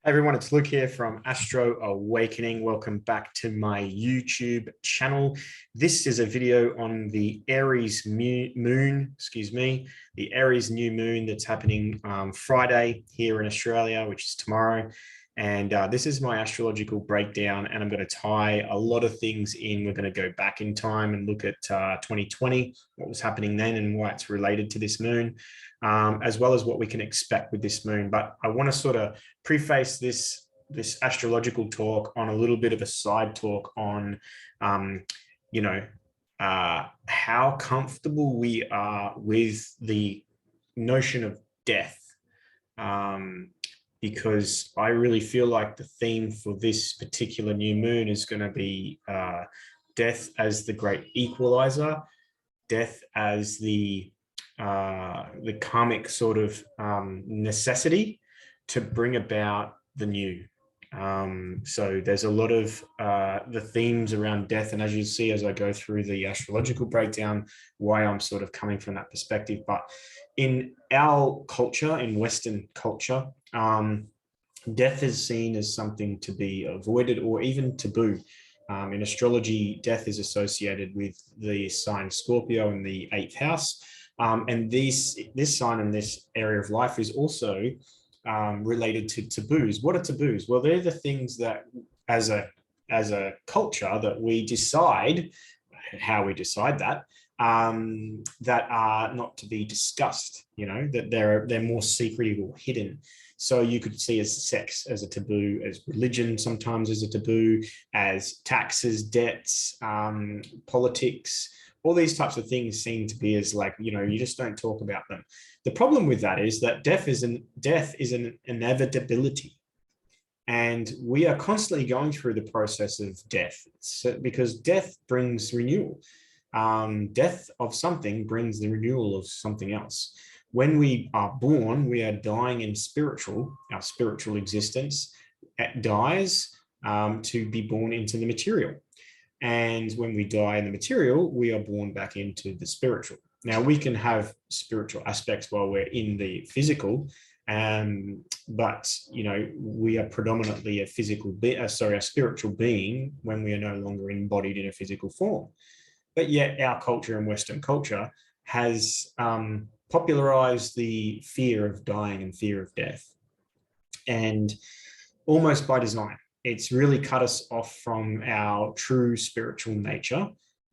Everyone, it's Luke here from Astro Awakening. Welcome back to my YouTube channel. This is a video on the Aries moon, the Aries new moon that's happening Friday here in Australia, which is tomorrow. And this is my astrological breakdown, and I'm going to tie a lot of things in. We're going to go back in time and look at 2020, what was happening then and why it's related to this moon, as well as what we can expect with this moon. But I want to sort of preface this astrological talk on a little bit of a side talk on, how comfortable we are with the notion of death. Because I really feel like the theme for this particular new moon is going to be death as the great equalizer, death as the karmic sort of necessity to bring about the new. So there's a lot of the themes around death, and as you see as I go through the astrological breakdown, why I'm sort of coming from that perspective. But in our culture, in Western culture, death is seen as something to be avoided or even taboo. In astrology, death is associated with the sign Scorpio in the 8th house. And this sign in this area of life is also related to taboos. What are taboos? Well, they're the things that as a culture that we decide, how we decide that, that are not to be discussed, that they're more secretive or hidden. So you could see as sex as a taboo, as religion sometimes as a taboo, as taxes, debts, politics. All these types of things seem to be as like, you just don't talk about them. The problem with that is that death is an inevitability. And we are constantly going through the process of death, because death brings renewal. Death of something brings the renewal of something else. When we are born, we are dying in our spiritual existence dies to be born into the material. And when we die in the material, we are born back into the spiritual. Now, we can have spiritual aspects while we're in the physical, but we are predominantly a spiritual being when we are no longer embodied in a physical form. But yet our culture and Western culture has popularized the fear of dying and fear of death. And almost by design, it's really cut us off from our true spiritual nature.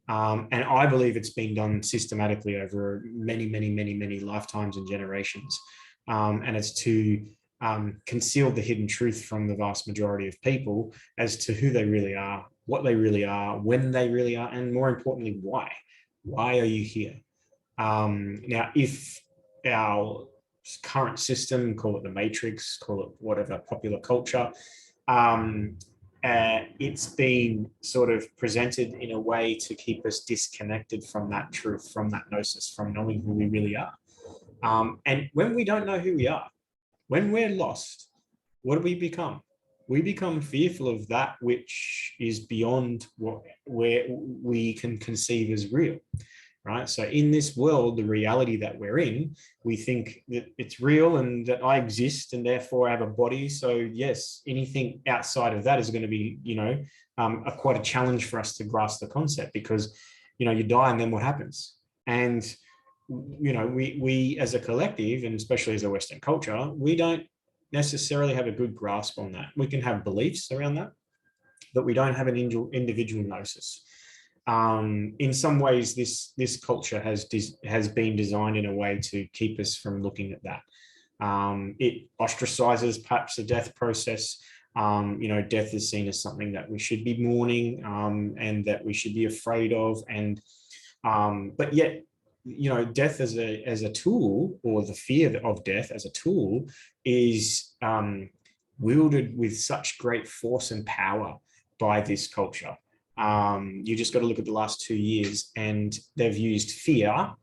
And I believe it's been done systematically over many, many, many, many lifetimes and generations. And it's to conceal the hidden truth from the vast majority of people as to who they really are, what they really are, when they really are, and more importantly, why. Why are you here? Now, if our current system, call it the matrix, call it whatever, popular culture, it's been sort of presented in a way to keep us disconnected from that truth, from that gnosis, from knowing who we really are. And when we don't know who we are, when we're lost, what do we become? We become fearful of that which is beyond where we can conceive as real, right? So in this world, the reality that we're in, we think that it's real and that I exist and therefore I have a body. So yes, anything outside of that is going to be, quite a challenge for us to grasp the concept, because, you die and then what happens? And, we as a collective, and especially as a Western culture, we don't necessarily have a good grasp on that. We can have beliefs around that, but we don't have an individual gnosis. In some ways, this culture has been designed in a way to keep us from looking at that. It ostracizes perhaps the death process. Death is seen as something that we should be mourning, and that we should be afraid of. And but yet, death as a tool, or the fear of death as a tool, is wielded with such great force and power by this culture. You just got to look at the last 2 years, and they've used fear,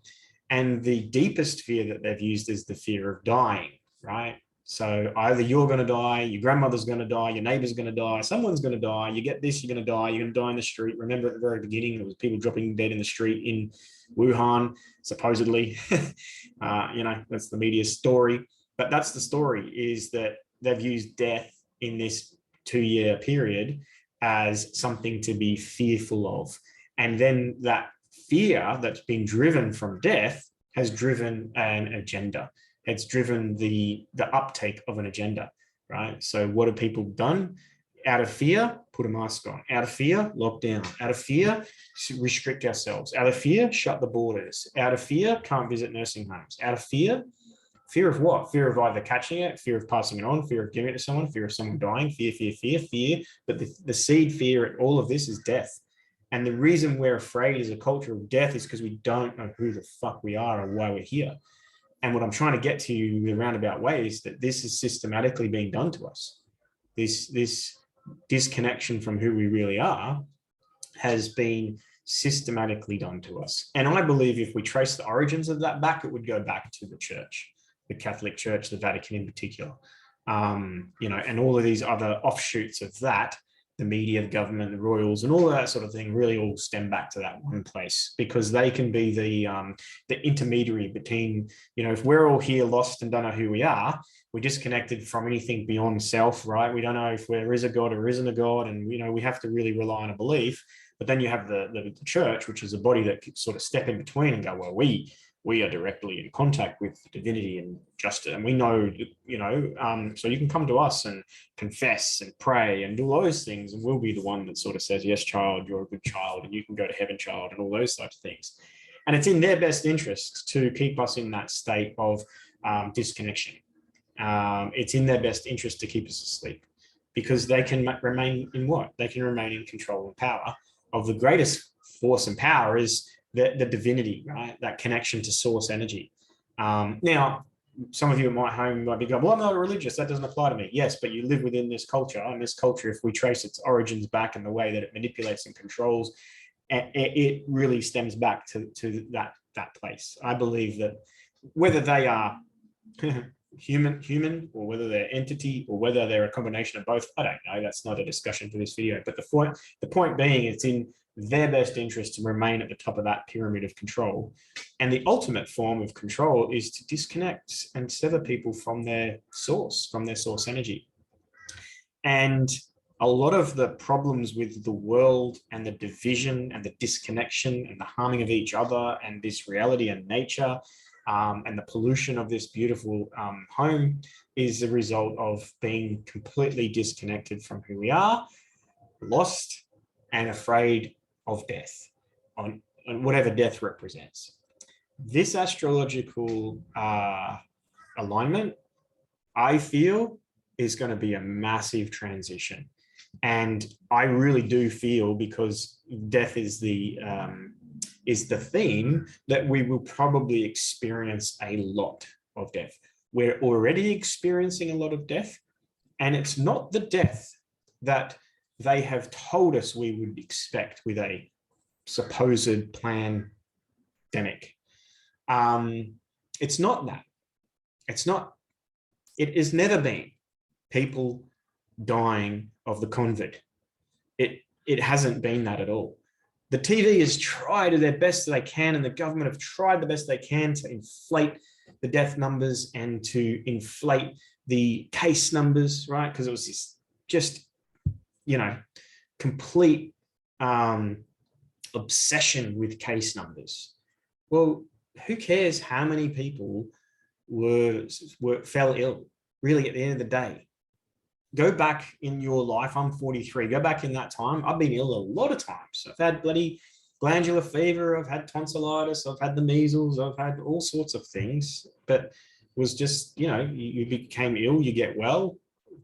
and the deepest fear that they've used is the fear of dying, right? So either you're going to die, your grandmother's going to die, your neighbor's going to die, someone's going to die, you get this, you're going to die, you're going to die in the street. Remember at the very beginning, there was people dropping dead in the street in Wuhan, supposedly. That's the media story. But that's the story, is that they've used death in this 2-year period as something to be fearful of. And then that fear that's been driven from death has driven an agenda. It's driven the uptake of an agenda, right? So what have people done? Out of fear, put a mask on. Out of fear, lock down. Out of fear, restrict ourselves. Out of fear, shut the borders. Out of fear, can't visit nursing homes. Out of fear of what? Fear of either catching it, fear of passing it on, fear of giving it to someone, fear of someone dying, fear. But the seed fear, all of this is death. And the reason we're afraid as a culture of death is because we don't know who the fuck we are or why we're here. And what I'm trying to get to you in a roundabout way is that this is systematically being done to us. This disconnection from who we really are has been systematically done to us. And I believe if we trace the origins of that back, it would go back to the church, the Catholic Church, the Vatican in particular, and all of these other offshoots of that, the media, the government, the royals, and all of that sort of thing really all stem back to that one place, because they can be the intermediary between, if we're all here lost and don't know who we are, we're disconnected from anything beyond self, right? We don't know if there is a God or isn't a God, and we have to really rely on a belief. But then you have the church, which is a body that could sort of step in between and go, well, we are directly in contact with divinity and justice, and we know, so you can come to us and confess and pray and do all those things, and we'll be the one that sort of says, yes, child, you're a good child, and you can go to heaven, child, and all those types of things. And it's in their best interest to keep us in that state of disconnection. It's in their best interest to keep us asleep, because they can remain in what? They can remain in control and power of the greatest force and power is the divinity, right? That connection to source energy. Now, some of you at my home might be going, well, I'm not religious, that doesn't apply to me. Yes, but you live within this culture, and this culture, if we trace its origins back and the way that it manipulates and controls, it really stems back to that place. I believe that whether they are human or whether they're entity or whether they're a combination of both, I don't know. That's not a discussion for this video. But the point being, it's in their best interest to remain at the top of that pyramid of control. And the ultimate form of control is to disconnect and sever people from their source energy. And a lot of the problems with the world and the division and the disconnection and the harming of each other and this reality and nature, and the pollution of this beautiful home is a result of being completely disconnected from who we are, lost and afraid of death, on whatever death represents. This astrological alignment, I feel, is going to be a massive transition. And I really do feel, because death is the theme, that we will probably experience a lot of death. We're already experiencing a lot of death, and it's not the death that they have told us we would expect with a supposed pandemic. It's not that. It's not. It has never been people dying of the COVID. It hasn't been that at all. The TV has tried their best that they can, and the government have tried the best they can to inflate the death numbers and to inflate the case numbers, right? Because it was this just, complete obsession with case numbers. Well, who cares how many people fell ill, really, at the end of the day? Go back in your life. I'm 43. Go back in that time. I've been ill a lot of times. I've had bloody glandular fever. I've had tonsillitis. I've had the measles. I've had all sorts of things. But it was just, you became ill, you get well,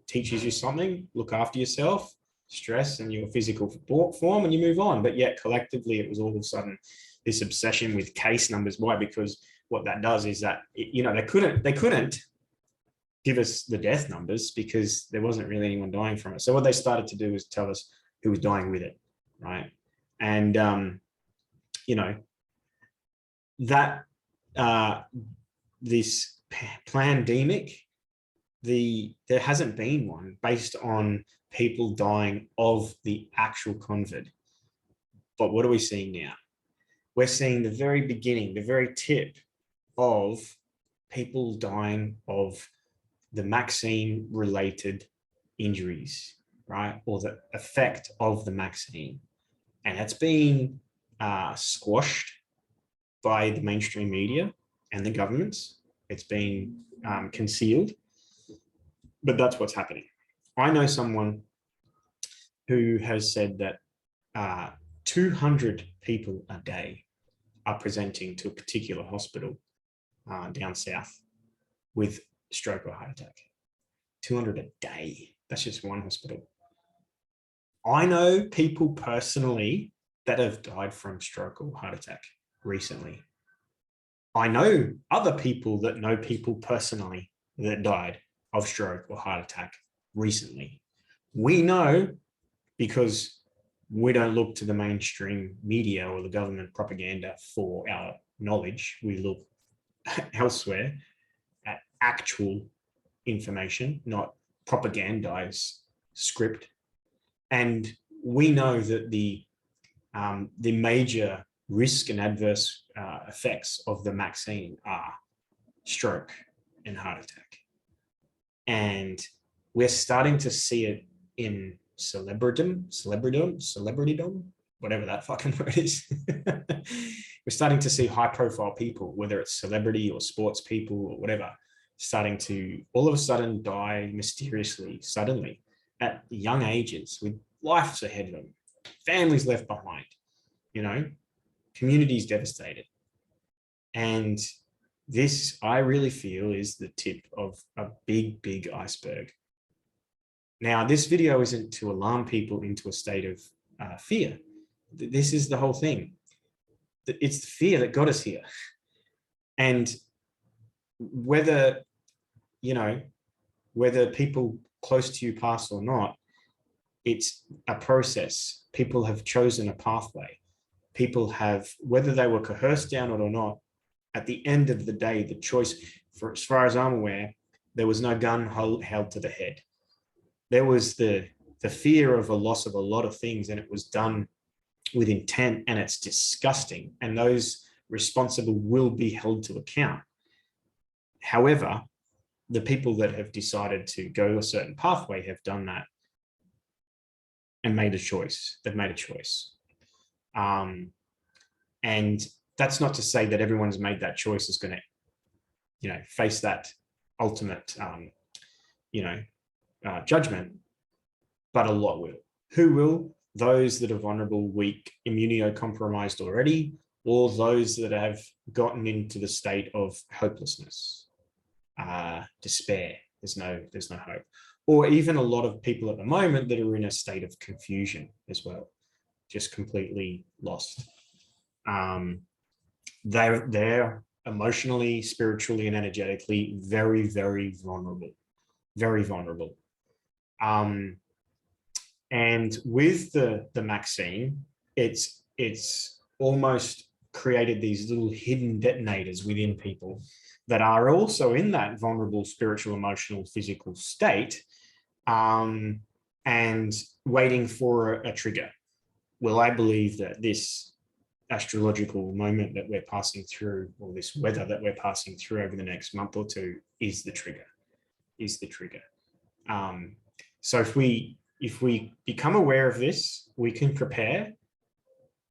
teaches you something, look after yourself, stress and your physical form, and you move on. But yet collectively, it was all of a sudden this obsession with case numbers. Why? Because what that does is that, they couldn't give us the death numbers because there wasn't really anyone dying from it. So what they started to do was tell us who was dying with it, right? And that this pandemic, there hasn't been one based on people dying of the actual COVID. But what are we seeing now? We're seeing the very beginning, the very tip of people dying of the vaccine-related injuries, right? Or the effect of the vaccine. And it's been squashed by the mainstream media and the governments. It's been concealed, but that's what's happening. I know someone who has said that 200 people a day are presenting to a particular hospital down south with stroke or heart attack. 200 a day. That's just one hospital. I know people personally that have died from stroke or heart attack recently. I know other people that know people personally that died of stroke or heart attack recently. We know because we don't look to the mainstream media or the government propaganda for our knowledge. We look elsewhere at actual information, not propagandized script. And we know that the major risk and adverse effects of the vaccine are stroke and heart attack. And we're starting to see it in celebritydom, whatever that fucking word is. We're starting to see high profile people, whether it's celebrity or sports people or whatever, starting to all of a sudden die mysteriously, suddenly at young ages with lives ahead of them, families left behind, you know, communities devastated. And this, I really feel, is the tip of a big, big iceberg. Now, this video isn't to alarm people into a state of fear. This is the whole thing. It's the fear that got us here. And whether, you know, whether people close to you pass or not, it's a process. People have chosen a pathway. People have, whether they were coerced down it or not, at the end of the day, the choice, for as far as I'm aware, there was no gun held to the head. There was the fear of a loss of a lot of things, and it was done with intent, and it's disgusting. And those responsible will be held to account. However, the people that have decided to go a certain pathway have done that and made a choice. They've made a choice. And that's not to say that everyone's made that choice is going to, you know, face that ultimate, judgment, but a lot will. Who will? Those that are vulnerable, weak, immunocompromised already, or those that have gotten into the state of hopelessness, despair. There's no hope. Or even a lot of people at the moment that are in a state of confusion as well, just completely lost. They're emotionally, spiritually, and energetically very, very vulnerable, very vulnerable. And with the vaccine, it's almost created these little hidden detonators within people that are also in that vulnerable spiritual, emotional, physical state, and waiting for a trigger. Well, I believe that this astrological moment that we're passing through, or this weather that we're passing through over the next month or two, is the trigger. So if we become aware of this, we can prepare.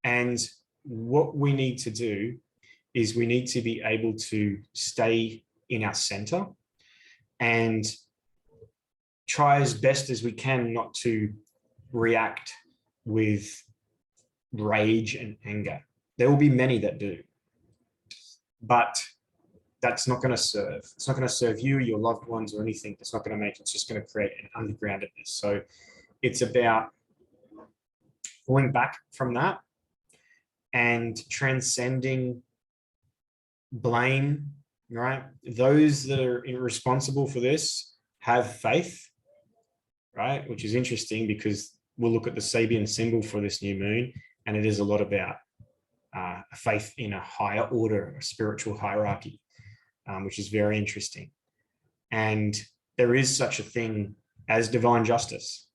And what we need to do is we need to be able to stay in our center and try as best as we can not to react with rage and anger. There will be many that do, but that's not going to serve. It's not going to serve you, your loved ones, or anything. It's not going to make, it's just going to create an undergroundedness. So it's about pulling back from that and transcending blame, right? Those that are responsible for this have faith, right? Which is interesting because we'll look at the Sabian symbol for this new moon, and it is a lot about faith in a higher order, a spiritual hierarchy, which is very interesting. And there is such a thing as divine justice.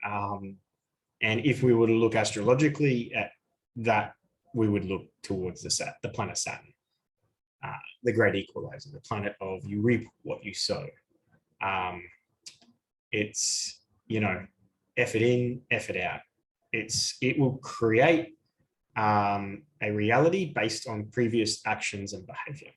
And if we were to look astrologically at that, we would look towards the planet Saturn, the great equalizer, the planet of you reap what you sow. It's, you know, effort in, effort out. It will create a reality based on previous actions and behavior.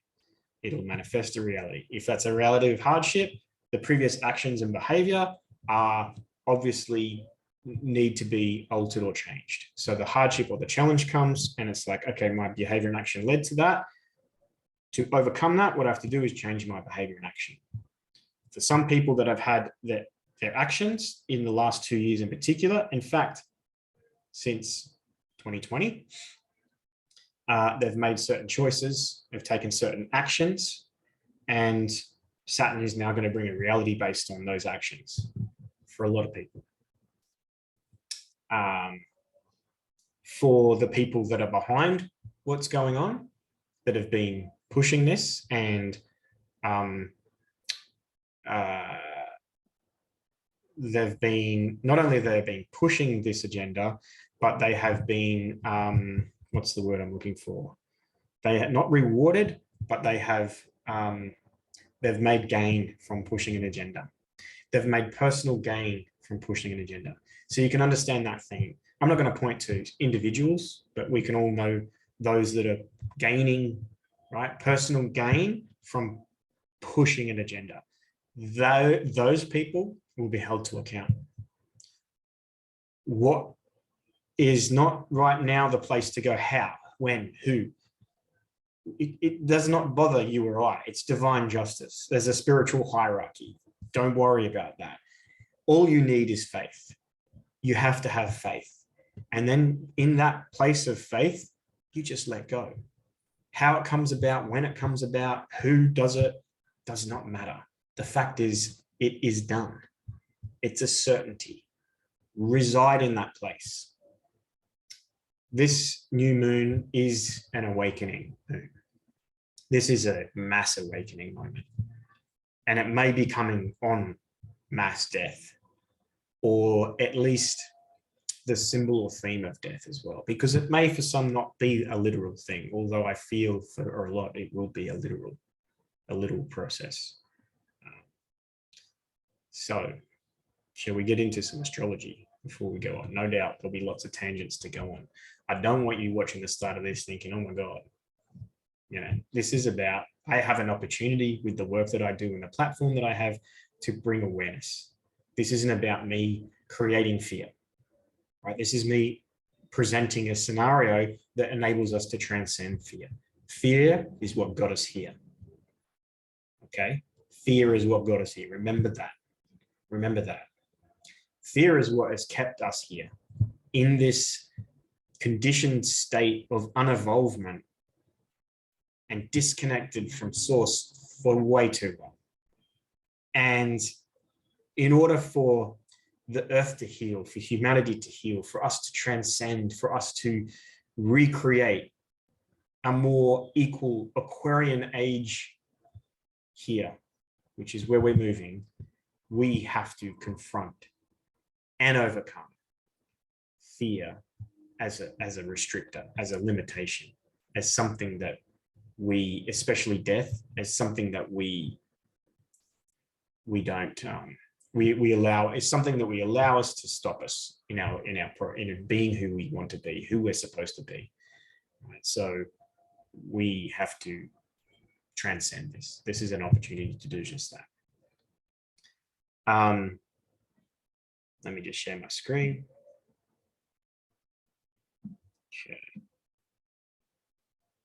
It'll manifest a reality. If that's a reality of hardship, the previous actions and behavior are obviously need to be altered or changed. So the hardship or the challenge comes and it's like, okay, my behavior and action led to that. To overcome that, what I have to do is change my behavior and action. For some people that have had their actions in the last 2 years in particular, in fact, since 2020, they've made certain choices, they've taken certain actions, and Saturn is now going to bring a reality based on those actions for a lot of people. For the people that are behind what's going on, that have been pushing this and they've been, not only they've been pushing this agenda, but they have been, what's the word I'm looking for? They have not rewarded, but they have, they've made gain from pushing an agenda. They've made personal gain from pushing an agenda. So you can understand that theme. I'm not going to point to individuals, but we can all know those that are gaining, right? Personal gain from pushing an agenda. Those people will be held to account. What is not right now the place to go? How, when, who? It does not bother you or I. It's divine justice. There's a spiritual hierarchy. Don't worry about that. All you need is faith. You have to have faith. And then in that place of faith, you just let go. How it comes about, when it comes about, who does it, does not matter. The fact is, it is done. It's a certainty. Reside in that place. This new moon is an awakening moon. This is a mass awakening moment. And it may be coming on mass death, or at least the symbol or theme of death as well, because it may for some not be a literal thing, although I feel for a lot it will be a literal process. So shall we get into some astrology before we go on? No doubt there'll be lots of tangents to go on. I don't want you watching the start of this thinking, oh my God, you know, this is about, I have an opportunity with the work that I do and the platform that I have to bring awareness. This isn't about me creating fear, right? This is me presenting a scenario that enables us to transcend fear. Fear is what got us here. Okay? Fear is what got us here. Remember that. Remember that. Fear is what has kept us here in this conditioned state of unevolvement and disconnected from source for way too long. And in order for the earth to heal, for humanity to heal, for us to transcend, for us to recreate a more equal Aquarian age here, which is where we're moving, we have to confront and overcome fear as a restrictor, as a limitation, as something that we, especially death, as something that we don't we allow, is something that we allow us to stop us in being who we want to be, who we're supposed to be. Right? So we have to transcend this. This is an opportunity to do just that. Let me just share my screen. Okay.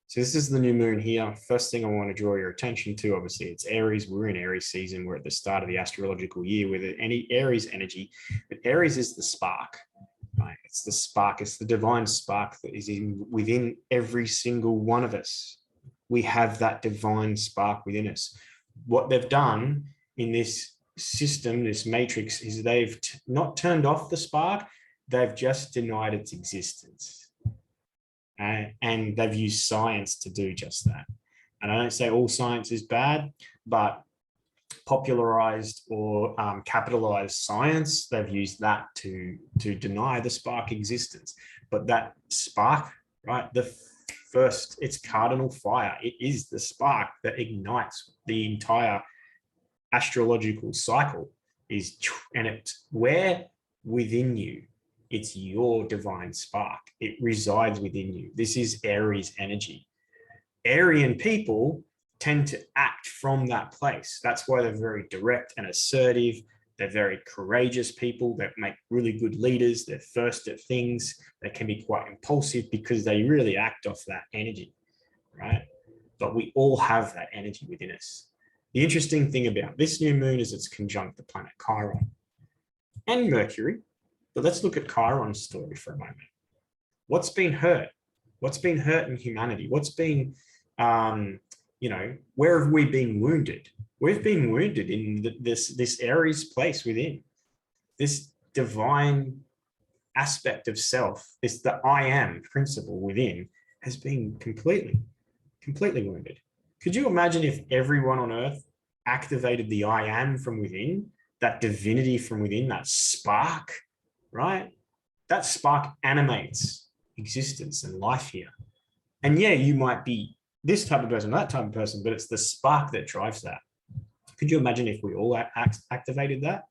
So this is the new moon here. First thing I want to draw your attention to, obviously it's Aries. We're in Aries season. We're at the start of the astrological year with any Aries energy, but Aries is the spark, right? It's the spark. It's the divine spark that is within every single one of us. We have that divine spark within us. What they've done in this system, this matrix, is they've not turned off the spark. They've just denied its existence. And they've used science to do just that. And I don't say all science is bad, but popularized or capitalized science, they've used that to deny the spark existence. But that spark, right, its cardinal fire, it is the spark that ignites the entire astrological cycle is, and it's where within you, it's your divine spark. It resides within you. This is Aries energy. Arian people tend to act from that place. That's why they're very direct and assertive. They're very courageous people that make really good leaders. They're first at things. They can be quite impulsive because they really act off that energy, right? But we all have that energy within us. The interesting thing about this new moon is it's conjunct the planet Chiron and Mercury. But let's look at Chiron's story for a moment. What's been hurt? What's been hurt in humanity? What's been, where have we been wounded? We've been wounded in this Aries place within. This divine aspect of self, the I am principle within, has been completely wounded. Could you imagine if everyone on earth activated the I am from within, that divinity from within, that spark, right? That spark animates existence and life here. And yeah, you might be this type of person, that type of person, but it's the spark that drives that. Could you imagine if we all activated that?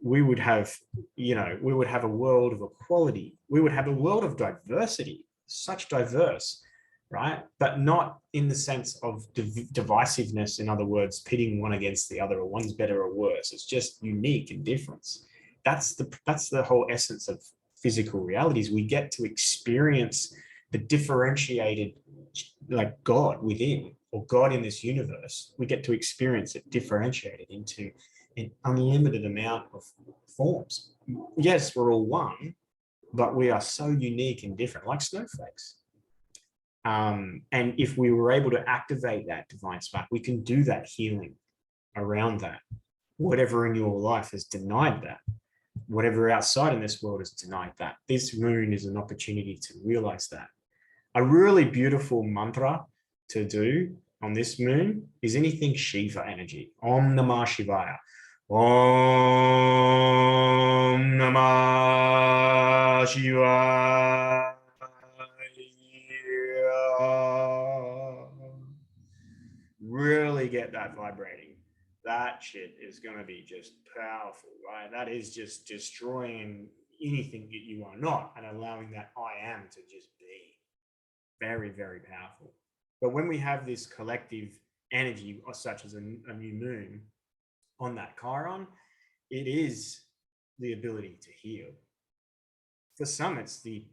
We would have, we would have a world of equality. We would have a world of diversity, such diverse, right? But not in the sense of divisiveness. In other words, pitting one against the other, or one's better or worse. It's just unique and difference. That's the whole essence of physical realities. We get to experience the differentiated, like God within, or God in this universe. We get to experience it differentiated into an unlimited amount of forms. Yes, we're all one, but we are so unique and different, like snowflakes. And if we were able to activate that divine spark, we can do that healing around that. Whatever in your life has denied that, whatever outside in this world has denied that, this moon is an opportunity to realize that. A really beautiful mantra to do on this moon is anything Shiva energy. Om Namah Shivaya. Om Namah Shivaya. Really get that vibrating. That shit is going to be just powerful, right? That is just destroying anything that you are not and allowing that I am to just be. Very, very powerful. But when we have this collective energy, such as a new moon on that Chiron, it is the ability to heal. For some, it's the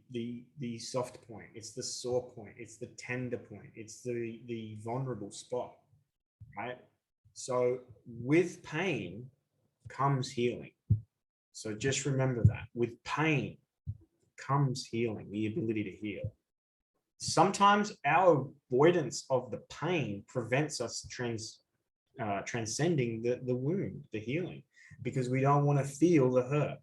soft point, it's the sore point, it's the tender point, it's the vulnerable spot, right? So with pain comes healing. So just remember that. With pain comes healing, the ability to heal. Sometimes our avoidance of the pain prevents us transcending the wound, the healing, because we don't want to feel the hurt.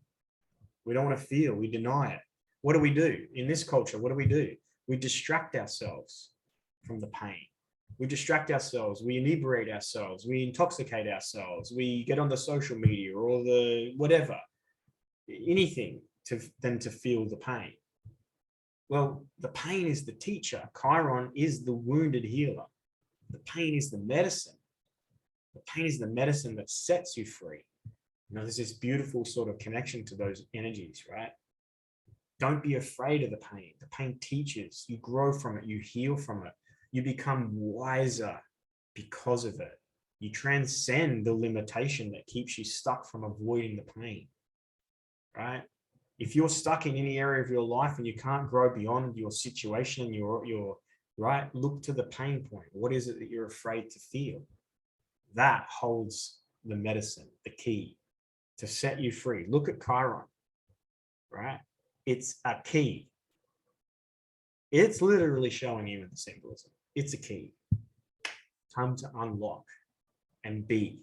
We don't want to feel, we deny it. What do we do in this culture? What do? We distract ourselves from the pain. We distract ourselves, we inebriate ourselves, we intoxicate ourselves, we get on the social media or the whatever, anything to feel the pain. Well, the pain is the teacher. Chiron is the wounded healer. The pain is the medicine. The pain is the medicine that sets you free. There's this beautiful sort of connection to those energies, right? Don't be afraid of the pain. The pain teaches. You grow from it. You heal from it. You become wiser because of it. You transcend the limitation that keeps you stuck from avoiding the pain, right? If you're stuck in any area of your life and you can't grow beyond your situation and your right, look to the pain point. What is it that you're afraid to feel? That holds the medicine, the key to set you free. Look at Chiron, right? It's a key. It's literally showing you in the symbolism. It's a key. Time to unlock and be,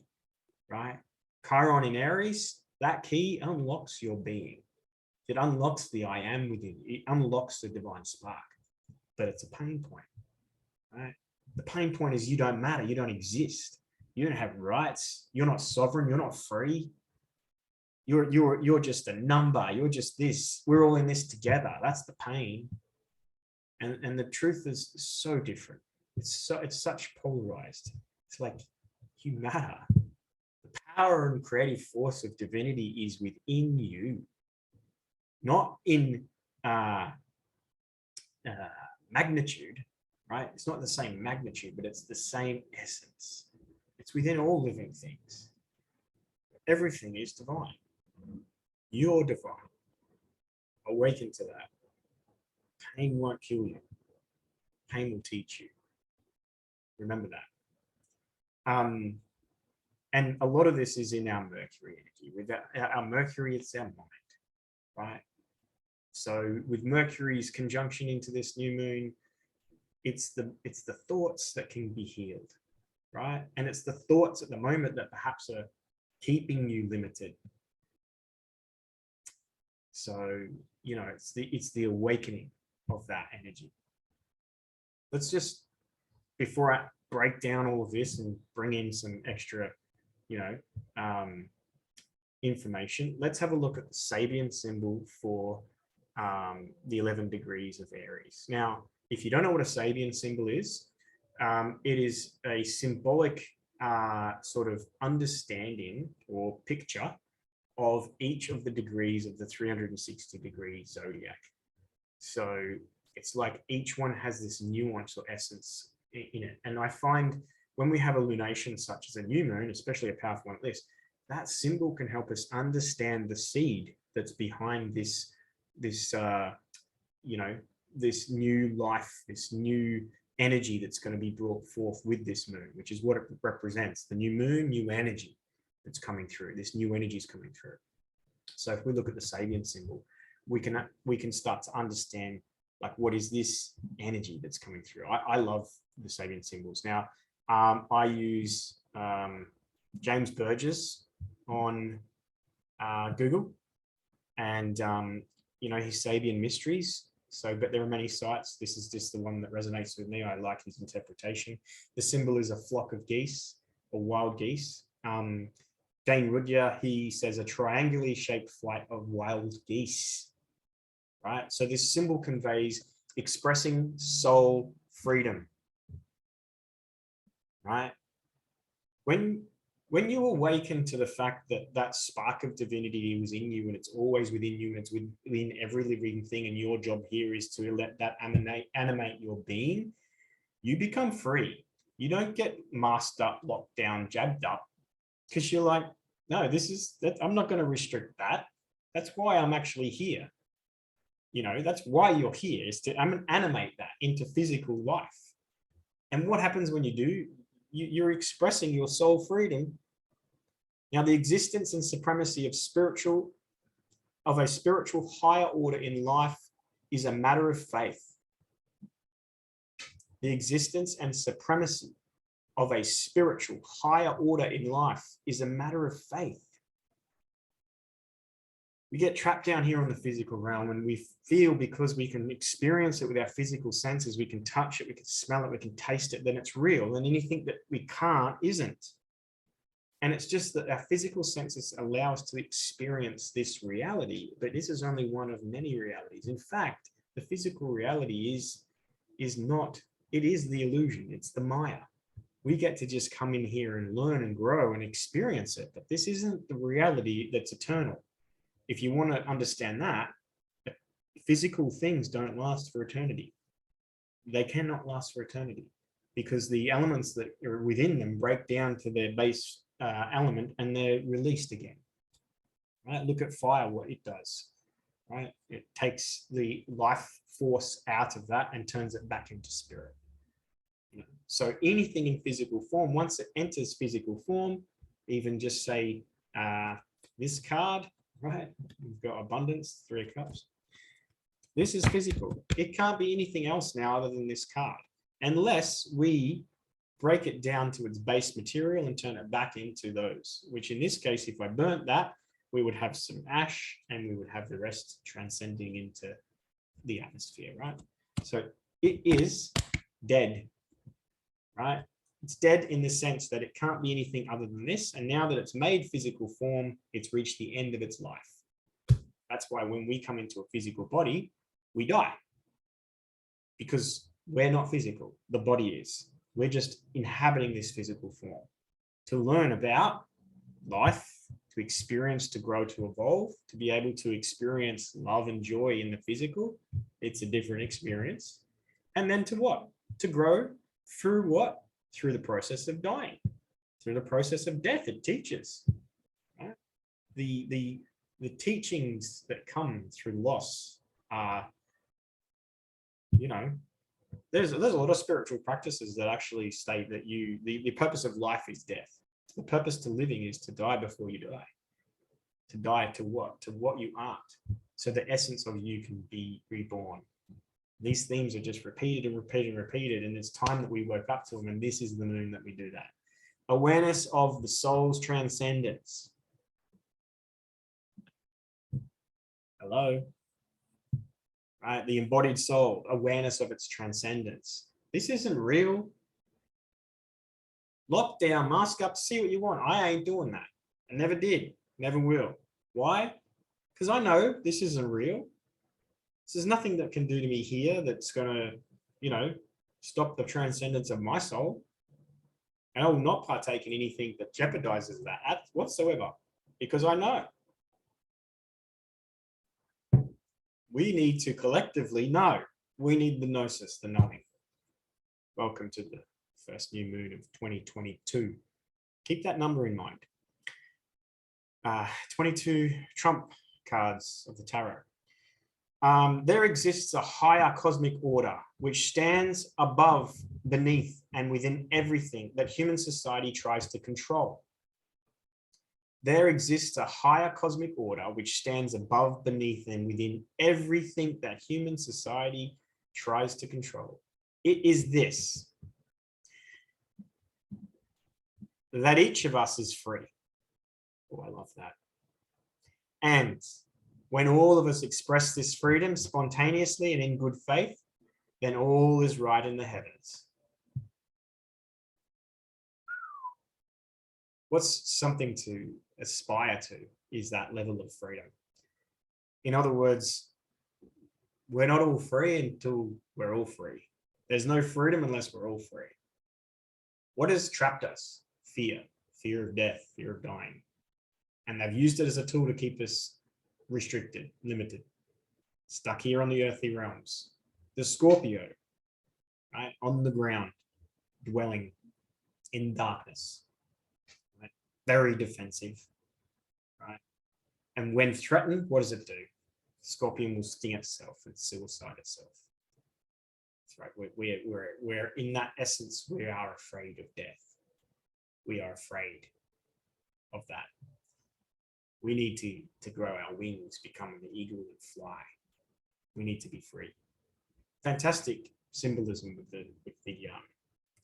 right? Chiron in Aries, that key unlocks your being. It unlocks the I am within you. It unlocks the divine spark, but it's a pain point, right? The pain point is you don't matter. You don't exist. You don't have rights. You're not sovereign. You're not free. You're just a number. You're just this. We're all in this together. That's the pain. And the truth is so different. It's such polarized. It's like you matter. The power and creative force of divinity is within you, not in magnitude, right? It's not the same magnitude, but it's the same essence. It's within all living things. Everything is divine. You're divine. Awaken to that. Pain won't kill you. Pain will teach you. Remember that. And a lot of this is in our Mercury energy. With our Mercury, it's our mind, right? So with Mercury's conjunction into this new moon, it's the thoughts that can be healed, right? And it's the thoughts at the moment that perhaps are keeping you limited. So, you know, it's the awakening of that energy. Let's just, before I break down all of this and bring in some extra, you know, information, let's have a look at the Sabian symbol for the 11 degrees of Aries. Now, if you don't know what a Sabian symbol is, it is a symbolic sort of understanding or picture of each of the degrees of the 360-degree zodiac. So it's like each one has this nuance or essence in it. And I find when we have a lunation such as a new moon, especially a powerful one like this, that symbol can help us understand the seed that's behind this you know, this new life, this new energy that's going to be brought forth with this moon, which is what it represents. The new moon, new energy that's coming through. This new energy is coming through. So if we look at the Sabian symbol, we can start to understand, like, what is this energy that's coming through. I love the Sabian symbols. Now, I use James Burgess on Google, and you know, his Sabian mysteries. So, but there are many sites. This is just the one that resonates with me. I like his interpretation. The symbol is a flock of geese or wild geese. Dane Rudya, he says a triangularly shaped flight of wild geese, right? So this symbol conveys expressing soul freedom, right? When you awaken to the fact that that spark of divinity was in you and it's always within you and it's within every living thing, and your job here is to let that animate your being, you become free. You don't get masked up, locked down, jabbed up, because you're like, no, I'm not going to restrict that. That's why I'm actually here. You know, that's why you're here, is to animate that into physical life. And what happens when you do? You're expressing your soul freedom. Now, the existence and supremacy of a spiritual higher order in life is a matter of faith. The existence and supremacy of a spiritual higher order in life is a matter of faith. We get trapped down here on the physical realm, and we feel because we can experience it with our physical senses, we can touch it, we can smell it, we can taste it, then it's real. And anything that we can't isn't. And it's just that our physical senses allow us to experience this reality, but this is only one of many realities. In fact, the physical reality is not, it is the illusion, it's the Maya. We get to just come in here and learn and grow and experience it, but this isn't the reality that's eternal. If you want to understand that, physical things don't last for eternity. They cannot last for eternity because the elements that are within them break down to their base element and they're released again. Right? Look at fire, what it does. Right? It takes the life force out of that and turns it back into spirit. So anything in physical form, once it enters physical form, even just say this card, right? We've got abundance, 3 of cups. This is physical. It can't be anything else now other than this card, unless we break it down to its base material and turn it back into those, which in this case, if I burnt that, we would have some ash and we would have the rest transcending into the atmosphere, right? So it is dead, right? It's dead in the sense that it can't be anything other than this. And now that it's made physical form, it's reached the end of its life. That's why when we come into a physical body, we die. Because we're not physical, the body is. We're just inhabiting this physical form to learn about life, to experience, to grow, to evolve, to be able to experience love and joy in the physical. It's a different experience. And then to what? To grow through what? Through the process of dying, through the process of death. It teaches. Right? The teachings that come through loss are, you know, there's a lot of spiritual practices that actually state that the purpose of life is death. The purpose to living is to die before you die. To die to what? To what you aren't. So the essence of you can be reborn. These themes are just repeated and repeated and repeated, and it's time that we woke up to them, and this is the moon that we do that. Awareness of the soul's transcendence. Hello? Right? The embodied soul, awareness of its transcendence. This isn't real. Lock down, mask up, see what you want. I ain't doing that. I never did, never will. Why? Because I know this isn't real. There's nothing that can do to me here that's going to, you know, stop the transcendence of my soul. And I will not partake in anything that jeopardizes that whatsoever, because I know. We need to collectively know. We need the gnosis, the knowing. Welcome to the first new moon of 2022. Keep that number in mind. 22 trump cards of the tarot. There exists a higher cosmic order which stands above, beneath, and within everything that human society tries to control. There exists a higher cosmic order which stands above, beneath, and within everything that human society tries to control. It is this: that each of us is free. Oh, I love that. And when all of us express this freedom spontaneously and in good faith, then all is right in the heavens. What's something to aspire to is that level of freedom. In other words, we're not all free until we're all free. There's no freedom unless we're all free. What has trapped us? Fear of death, fear of dying. And they've used it as a tool to keep us restricted, limited, stuck here on the earthly realms. The Scorpio, right, on the ground, dwelling in darkness, right? Very defensive, right? And when threatened, what does it do? Scorpion will sting itself and suicide itself. That's right. We're in that essence, we are afraid of death. We are afraid of that. We need to grow our wings, become the eagle and fly. We need to be free. Fantastic symbolism with the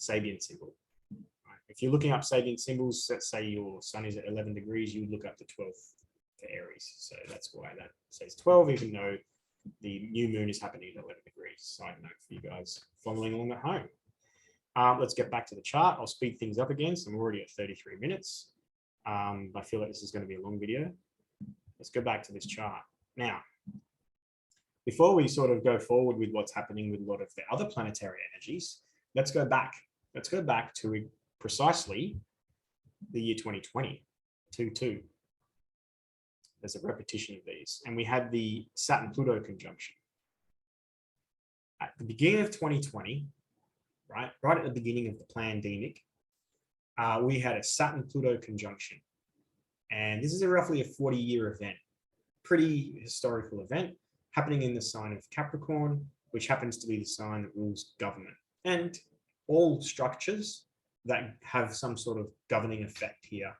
Sabian symbol. Right. If you're looking up Sabian symbols, let's say your sun is at 11 degrees, you look up the 12th for Aries. So that's why that says 12, even though the new moon is happening at 11 degrees. Side note for you guys following along at home. Let's get back to the chart. I'll speed things up again. So I'm already at 33 minutes. I feel like this is going to be a long video. Let's go back to this chart. Now, before we sort of go forward with what's happening with a lot of the other planetary energies, let's go back. Let's go back to precisely the year 2020, 2-2. There's a repetition of these. And we had the Saturn Pluto conjunction. At the beginning of 2020, right at the beginning of the pandemic, we had a Saturn Pluto conjunction. And this is roughly a 40-year event, pretty historical event happening in the sign of Capricorn, which happens to be the sign that rules government and all structures that have some sort of governing effect here.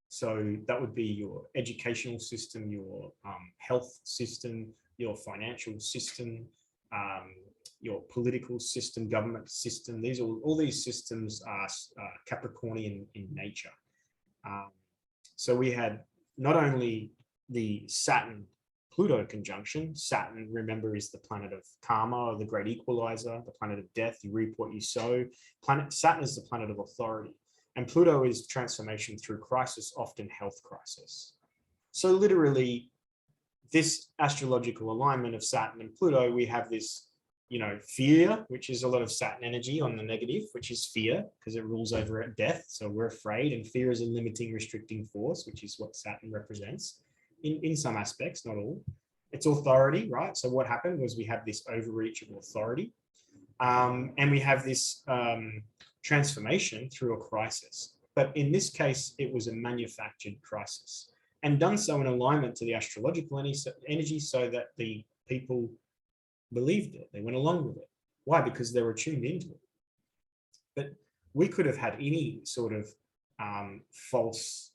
So that would be your educational system, your health system, your financial system, your political system, government system. These are all these systems are Capricornian in nature. So we had not only the Saturn Pluto conjunction. Saturn, remember, is the planet of karma, or the great equalizer, the planet of death. You reap what you sow. Saturn is the planet of authority. And Pluto is transformation through crisis, often health crisis. So literally, this astrological alignment of Saturn and Pluto, we have this, fear, which is a lot of Saturn energy on the negative, which is fear because it rules over at death. So we're afraid, and fear is a limiting, restricting force, which is what Saturn represents in some aspects, not all. It's authority, right? So what happened was we have this overreach of authority, and we have this transformation through a crisis. But in this case, it was a manufactured crisis and done so in alignment to the astrological energy so that the people believed it. They went along with it. Why? Because they were tuned into it. But we could have had any sort of false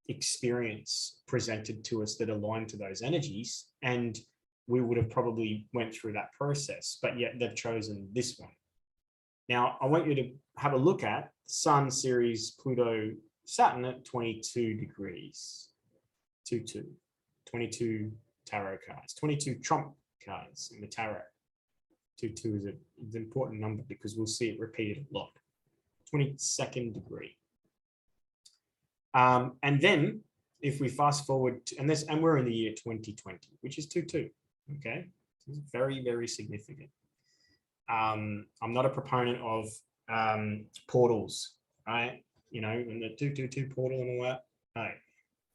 experience presented to us that aligned to those energies, and we would have probably went through that process, but yet they've chosen this one. Now, I want you to have a look at Sun series Pluto Saturn at 22 degrees, 22 tarot cards, 22 trump cards in the tarot. 22 is an important number because we'll see it repeated a lot. 22nd degree. And then if we fast forward, and we're in the year 2020, which is 22, okay? This is very, very significant. I'm not a proponent of portals, right? And the 222 portal and all that. No,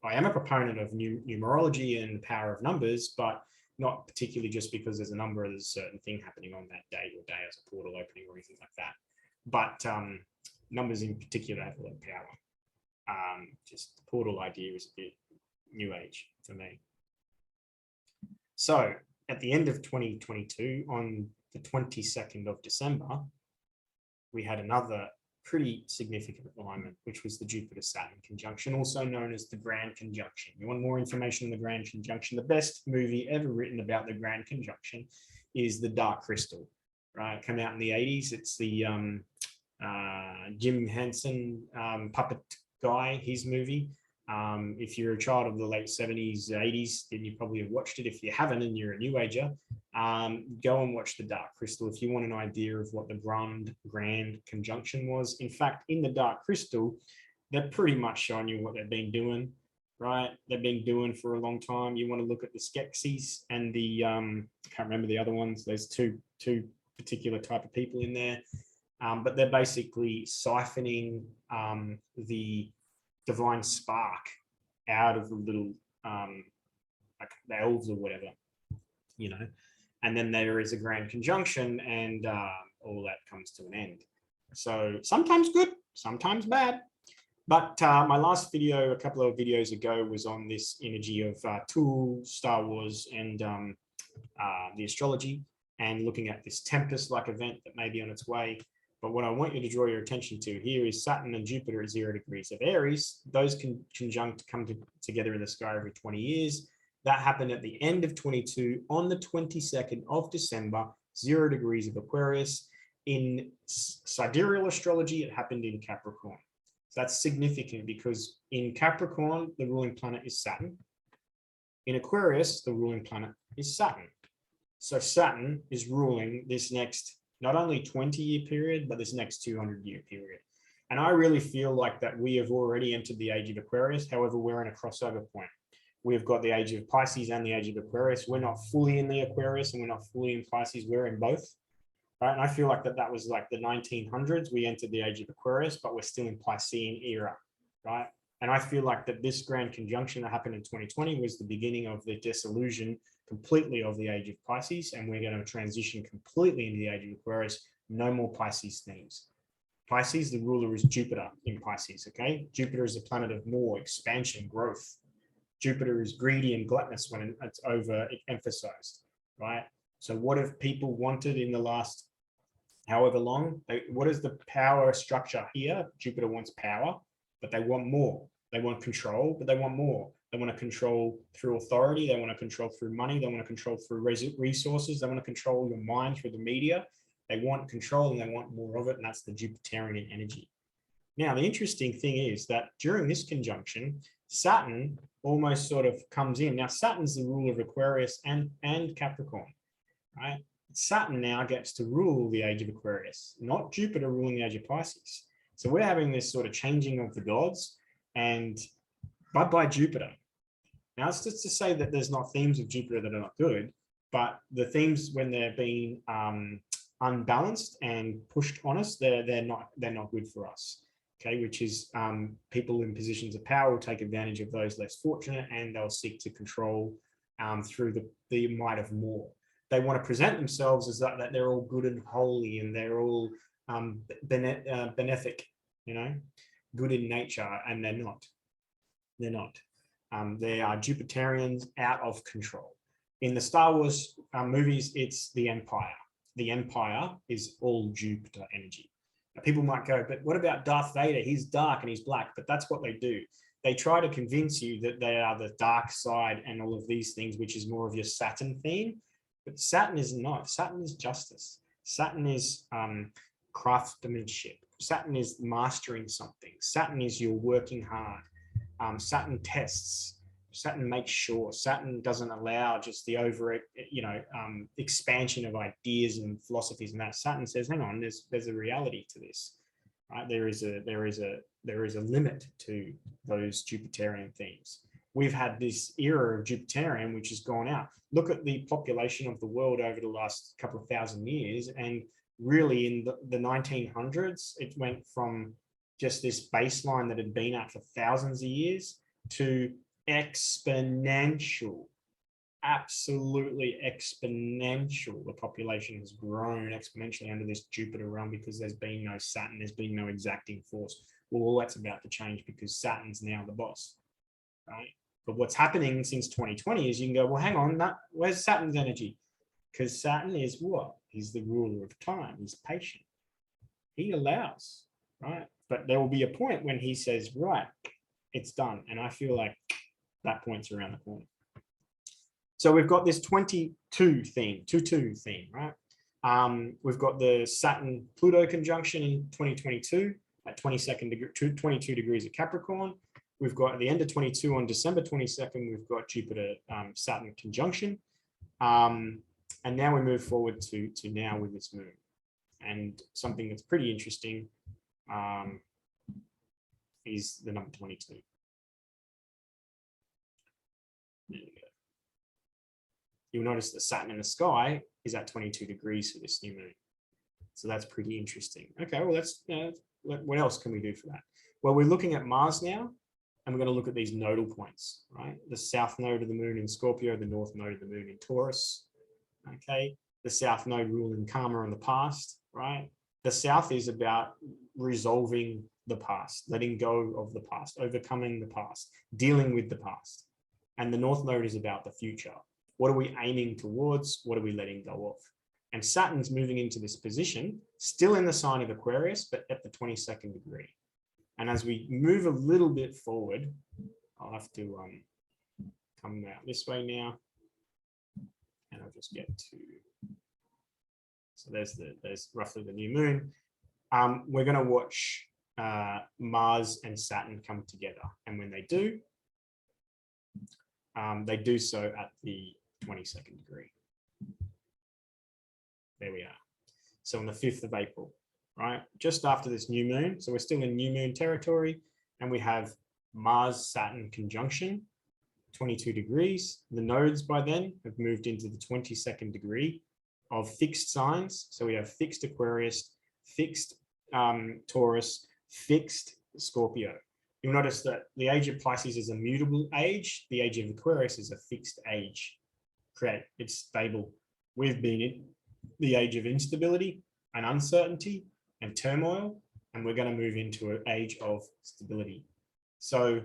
I am a proponent of numerology and the power of numbers, but not particularly just because there's a number or there's a certain thing happening on that day or day as a portal opening or anything like that. But numbers in particular have a lot of power. Just the portal idea is a bit new age for me. So at the end of 2022, on the 22nd of December, we had another pretty significant alignment, which was the Jupiter-Saturn conjunction, also known as the Grand Conjunction. You want more information on the Grand Conjunction? The best movie ever written about the Grand Conjunction is The Dark Crystal, right? Came out in the 80s. It's the Jim Henson puppet guy, his movie. If you're a child of the late 70s, 80s, then you probably have watched it. If you haven't and you're a new ager, go and watch The Dark Crystal if you want an idea of what the Grand Conjunction was. In fact, in The Dark Crystal, they're pretty much showing you what they've been doing, right? They've been doing for a long time. You want to look at the Skeksis and the, I can't remember the other ones. There's two particular type of people in there. But they're basically siphoning the divine spark out of the little like the elves or whatever, and then there is a grand conjunction, and all that comes to an end. So sometimes good, sometimes bad. But my last video, a couple of videos ago, was on this energy of Tool, Star Wars, and the astrology, and looking at this Tempest-like event that may be on its way. But what I want you to draw your attention to here is Saturn and Jupiter at 0 degrees of Aries. Those conjunct come together in the sky every 20 years. That happened at the end of 22 on the 22nd of December, 0 degrees of Aquarius. In sidereal astrology, it happened in Capricorn. So that's significant because in Capricorn, the ruling planet is Saturn. In Aquarius, the ruling planet is Saturn. So Saturn is ruling this next not only 20-year period, but this next 200-year period. And I really feel like that we have already entered the age of Aquarius. However, we're in a crossover point. We've got the age of Pisces and the age of Aquarius. We're not fully in the Aquarius and we're not fully in Pisces. We're in both. Right? And I feel like that was like the 1900s. We entered the age of Aquarius, but we're still in Piscean era, right? And I feel like that this grand conjunction that happened in 2020 was the beginning of the dissolution completely of the age of Pisces, and we're going to transition completely into the age of Aquarius. No more Pisces themes. Pisces, the ruler is Jupiter in Pisces, okay? Jupiter is a planet of more expansion, growth. Jupiter is greedy and gluttonous when it's overemphasized, right? So what have people wanted in the last however long? What is the power structure here? Jupiter wants power, but they want more. They want control, but they want more. They want to control through authority. They want to control through money. They want to control through resources. They want to control your mind through the media. They want control and they want more of it, and that's the Jupiterian energy. Now, the interesting thing is that during this conjunction, Saturn almost sort of comes in. Now, Saturn's the ruler of Aquarius and Capricorn, right? Saturn now gets to rule the age of Aquarius, not Jupiter ruling the age of Pisces. So we're having this sort of changing of the gods, and bye-bye Jupiter. Now, it's just to say that there's not themes of Jupiter that are not good, But the themes, when they're being unbalanced and pushed on us, they're not good for us. Okay, which is people in positions of power will take advantage of those less fortunate, and they'll seek to control through the might of more. They want to present themselves as that they're all good and holy, and they're all benefic, you know, good in nature, and they're not. They're not. They are Jupiterians out of control. In the Star Wars movies, it's the Empire. The Empire is all Jupiter energy. Now, people might go, but what about Darth Vader? He's dark and he's black, but that's what they do. They try to convince you that they are the dark side and all of these things, which is more of your Saturn theme. But Saturn is not. Saturn is justice. Saturn is craftsmanship. Saturn is mastering something. Saturn is you're working hard. Saturn tests. Saturn makes sure. Saturn doesn't allow just the expansion of ideas and philosophies and that. Saturn says, hang on, there's a reality to this, right? There is a limit to those Jupiterian themes. We've had this era of Jupiterian which has gone out. Look at the population of the world over the last couple of thousand years, and really in the 1900s, it went from just this baseline that had been at for thousands of years to exponential, absolutely exponential. The population has grown exponentially under this Jupiter realm because there's been no Saturn, there's been no exacting force. Well, all that's about to change because Saturn's now the boss, right? But what's happening since 2020 is you can go, well, hang on, where's Saturn's energy? Because Saturn is what? He's the ruler of time. He's patient. He allows, right? But there will be a point when he says, right, it's done. And I feel like that point's around the corner. So we've got this 22 theme, right? We've got the Saturn Pluto conjunction in 2022 at 22 degrees of Capricorn. We've got at the end of 22 on December 22nd, we've got Jupiter Saturn conjunction. And now we move forward to now with this moon. And something that's pretty interesting is the number 22. There you go. You'll notice that Saturn in the sky is at 22 degrees for this new moon. So that's pretty interesting. Okay, well, that's what else can we do for that? Well, we're looking at Mars now, and we're going to look at these nodal points, right? The south node of the moon in Scorpio, the north node of the moon in Taurus. Okay, the south node ruling karma in the past, right? The south is about resolving the past, letting go of the past, overcoming the past, dealing with the past. And the north node is about the future. What are we aiming towards? What are we letting go of? And Saturn's moving into this position, still in the sign of Aquarius, but at the 22nd degree. And as we move a little bit forward, I'll have to come out this way now. And I'll just get to, so there's roughly the new moon. We're going to watch Mars and Saturn come together. And when they do so at the 22nd degree. There we are. So on the 5th of April, right? Just after this new moon. So we're still in new moon territory, and we have Mars Saturn conjunction, 22 degrees. The nodes by then have moved into the 22nd degree of fixed signs. So we have fixed Aquarius, fixed Taurus, fixed Scorpio. You'll notice that the age of Pisces is a mutable age. The age of Aquarius is a fixed age. It's stable. We've been in the age of instability and uncertainty and turmoil, and we're going to move into an age of stability. So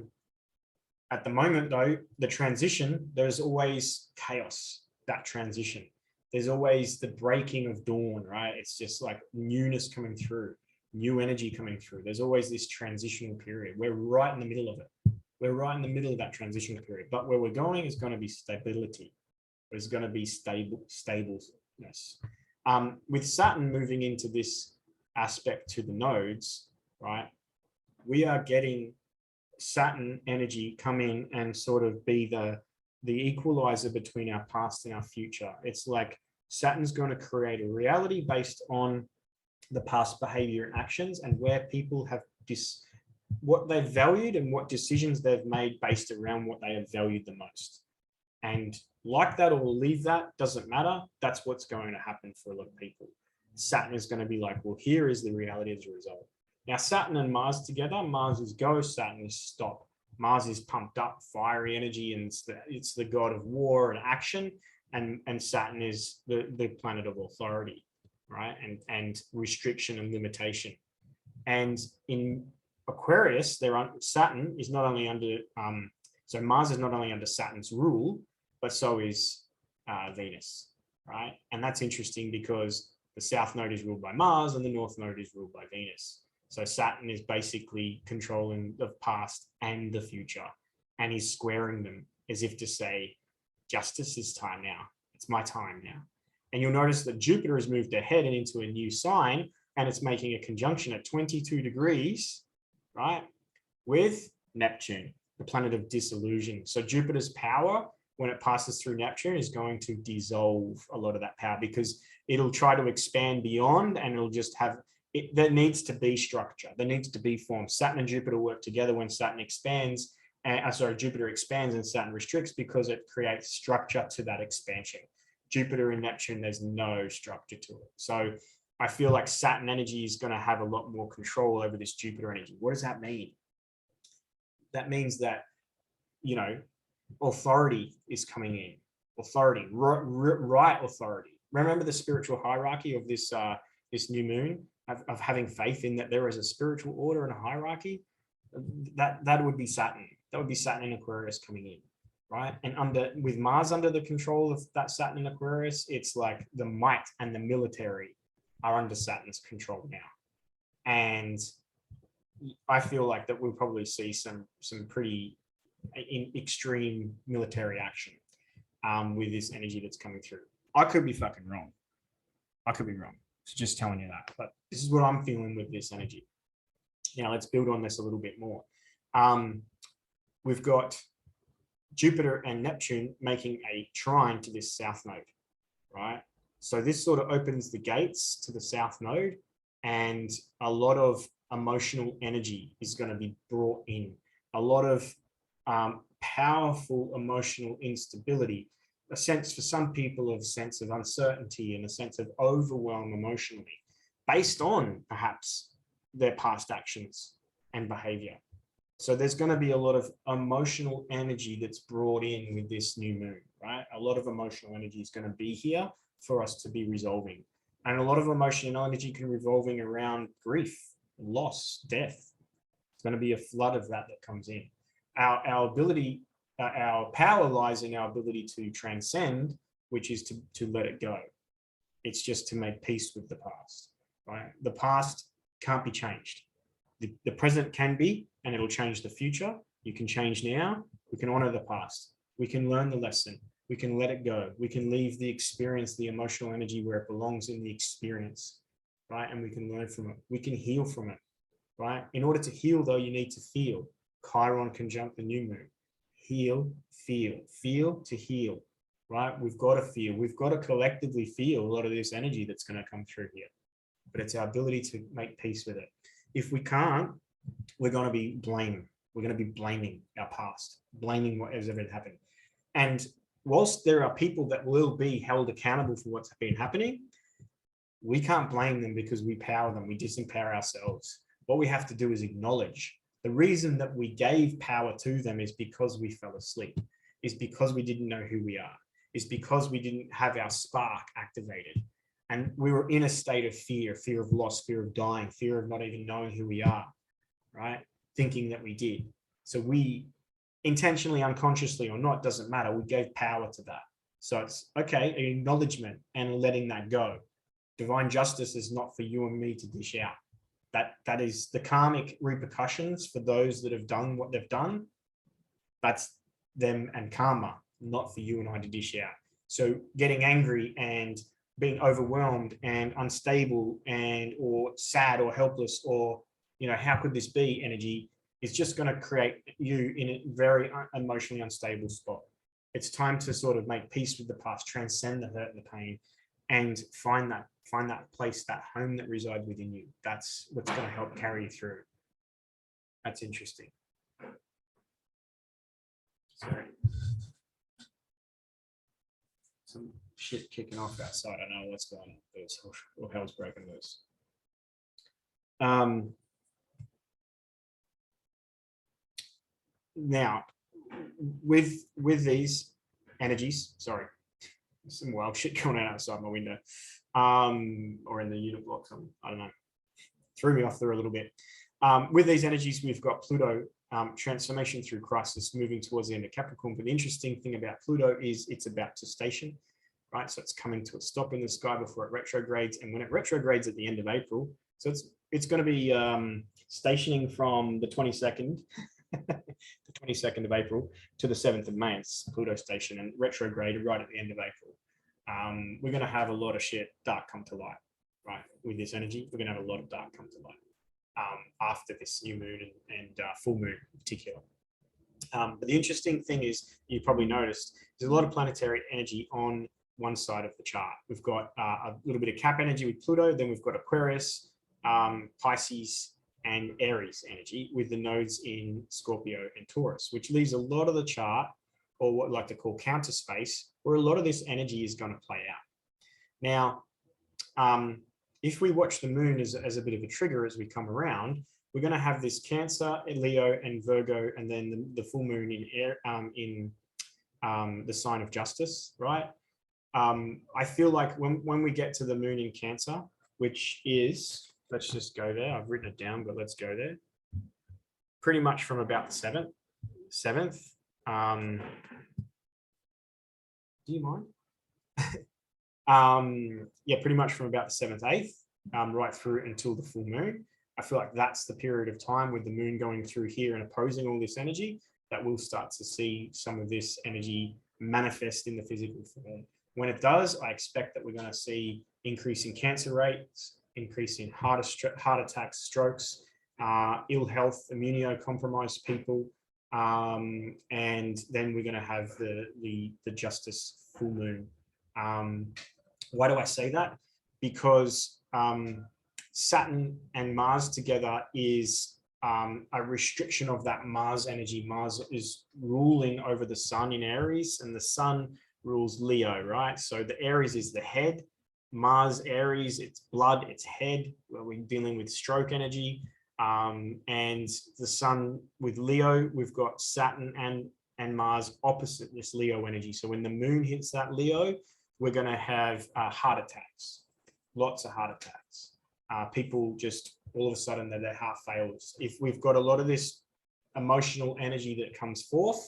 at the moment, though, the transition, there's always chaos, that transition. There's always the breaking of dawn, right? It's just like newness coming through, new energy coming through. There's always this transitional period. We're right in the middle of it. We're right in the middle of that transitional period. But where we're going is going to be stability. There's going to be stableness. With Saturn moving into this aspect to the nodes, right? We are getting Saturn energy come in and sort of be the equalizer between our past and our future. It's like Saturn's going to create a reality based on the past behavior and actions, and where people have what they've valued and what decisions they've made based around what they have valued the most. And like that or leave that, doesn't matter. That's what's going to happen for a lot of people. Saturn is going to be like, well, here is the reality as a result. Now, Saturn and Mars together, Mars is go, Saturn is stop. Mars is pumped up, fiery energy, and it's the god of war and action. And Saturn is the planet of authority, right? And restriction and limitation. And in Aquarius, Saturn is not only under, so Mars is not only under Saturn's rule, but so is Venus, right? And that's interesting because the south node is ruled by Mars and the north node is ruled by Venus. So Saturn is basically controlling the past and the future, and he's squaring them as if to say, justice is time now. It's my time now. And you'll notice that Jupiter has moved ahead and into a new sign, and it's making a conjunction at 22 degrees, right, with Neptune, the planet of disillusion. So Jupiter's power, when it passes through Neptune, is going to dissolve a lot of that power because it'll try to expand beyond, and it'll just have, there needs to be structure. There needs to be form. Saturn and Jupiter work together when Saturn expands, Jupiter expands and Saturn restricts because it creates structure to that expansion. Jupiter and Neptune, there's no structure to it. So I feel like Saturn energy is going to have a lot more control over this Jupiter energy. What does that mean? That means that, you know, authority is coming in. Authority, right authority. Remember the spiritual hierarchy of this this new moon, of having faith in that there is a spiritual order and a hierarchy. That would be Saturn. That would be Saturn in Aquarius coming in, right? And with Mars under the control of that Saturn in Aquarius, it's like the might and the military are under Saturn's control now. And I feel like that we'll probably see some pretty extreme military action with this energy that's coming through. I could be fucking wrong. I could be wrong. So just telling you that. But this is what I'm feeling with this energy. Now let's build on this a little bit more. We've got Jupiter and Neptune making a trine to this south node, right? So this sort of opens the gates to the south node, and a lot of emotional energy is going to be brought in. A lot of powerful emotional instability, a sense for some people of a sense of uncertainty and a sense of overwhelm emotionally, based on perhaps their past actions and behavior. So there's going to be a lot of emotional energy that's brought in with this new moon, right? A lot of emotional energy is going to be here for us to be resolving. And a lot of emotional energy can be revolving around grief, loss, death. It's going to be a flood of that comes in. Our ability, our power lies in our ability to transcend, which is to let it go. It's just to make peace with the past, right? The past can't be changed. The present can be, and it'll change the future. You can change now. We can honor the past. We can learn the lesson. We can let it go. We can leave the experience, the emotional energy where it belongs in the experience, right? And we can learn from it. We can heal from it, right? In order to heal, though, you need to feel. Chiron conjunct the new moon. Heal, feel to heal, right? We've got to feel. We've got to collectively feel a lot of this energy that's going to come through here. But it's our ability to make peace with it. If we can't, we're going to be blaming. We're going to be blaming our past, blaming what has ever happened. And whilst there are people that will be held accountable for what's been happening, we can't blame them because we power them. We disempower ourselves. What we have to do is acknowledge the reason that we gave power to them is because we fell asleep, is because we didn't know who we are, is because we didn't have our spark activated. And we were in a state of fear of loss, fear of dying, fear of not even knowing who we are, right? Thinking that we did. So we intentionally, unconsciously or not, doesn't matter. We gave power to that. So it's okay, an acknowledgement and letting that go. Divine justice is not for you and me to dish out. That is the karmic repercussions for those that have done what they've done. That's them and karma, not for you and I to dish out. So getting angry and being overwhelmed and unstable and or sad or helpless or, you know, how could this be energy is just going to create you in a very emotionally unstable spot. It's time to sort of make peace with the past, transcend the hurt and the pain, and find that place, that home that resides within you. That's what's going to help carry you through. That's interesting. Sorry. some shit kicking off outside. I don't know what's going on. There's all hell's broken loose. Now, with these energies, sorry, some wild shit going on outside my window, or in the unit block. I don't know. Threw me off there a little bit. With these energies, we've got Pluto transformation through crisis, moving towards the end of Capricorn. But the interesting thing about Pluto is it's about to station, right? So it's coming to a stop in the sky before it retrogrades. And when it retrogrades at the end of April, so it's going to be stationing from the 22nd, the 22nd of April to the 7th of May. It's Pluto station and retrograde right at the end of April. We're going to have a lot of shit dark come to light, right? With this energy, we're going to have a lot of dark come to light after this new moon and full moon in particular. But the interesting thing is, you probably noticed, there's a lot of planetary energy on one side of the chart. We've got a little bit of Cap energy with Pluto, then we've got Aquarius, Pisces, and Aries energy with the nodes in Scorpio and Taurus, which leaves a lot of the chart, or what I like to call counter space, where a lot of this energy is going to play out. Now, if we watch the moon as a bit of a trigger as we come around, we're going to have this Cancer, Leo, and Virgo, and then the full moon in the sign of Justice, right? I feel like when we get to the moon in Cancer, which is, let's just go there. I've written it down, but let's go there. Pretty much from about the 7th. Do you mind? Yeah, pretty much from about the 7th, 8th, right through until the full moon. I feel like that's the period of time with the moon going through here and opposing all this energy that we'll start to see some of this energy manifest in the physical form. When it does, I expect that we're going to see increase in cancer rates, increase in heart attacks, strokes, ill health, immunocompromised people, and then we're going to have the Justice full moon. Why do I say that? Because Saturn and Mars together is a restriction of that Mars energy. Mars is ruling over the sun in Aries, and the sun rules Leo, right? So the Aries is the head. Mars, Aries, it's blood, it's head, where we're dealing with stroke energy. And the sun with Leo, we've got Saturn and Mars opposite this Leo energy. So when the moon hits that Leo, we're going to have heart attacks, lots of heart attacks. People just all of a sudden their heart fails. If we've got a lot of this emotional energy that comes forth,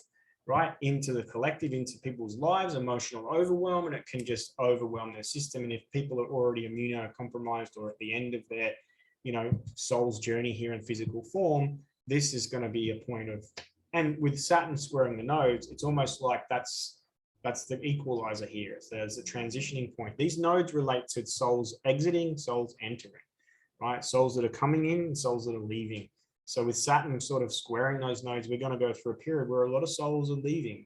right, into the collective, into people's lives, emotional overwhelm, and it can just overwhelm their system. And if people are already immunocompromised or at the end of their, soul's journey here in physical form, this is going to be a point of, and with Saturn squaring the nodes, it's almost like that's the equalizer here. So there's a transitioning point. These nodes relate to souls exiting, souls entering, right? Souls that are coming in and souls that are leaving. So with Saturn sort of squaring those nodes, we're going to go through a period where a lot of souls are leaving.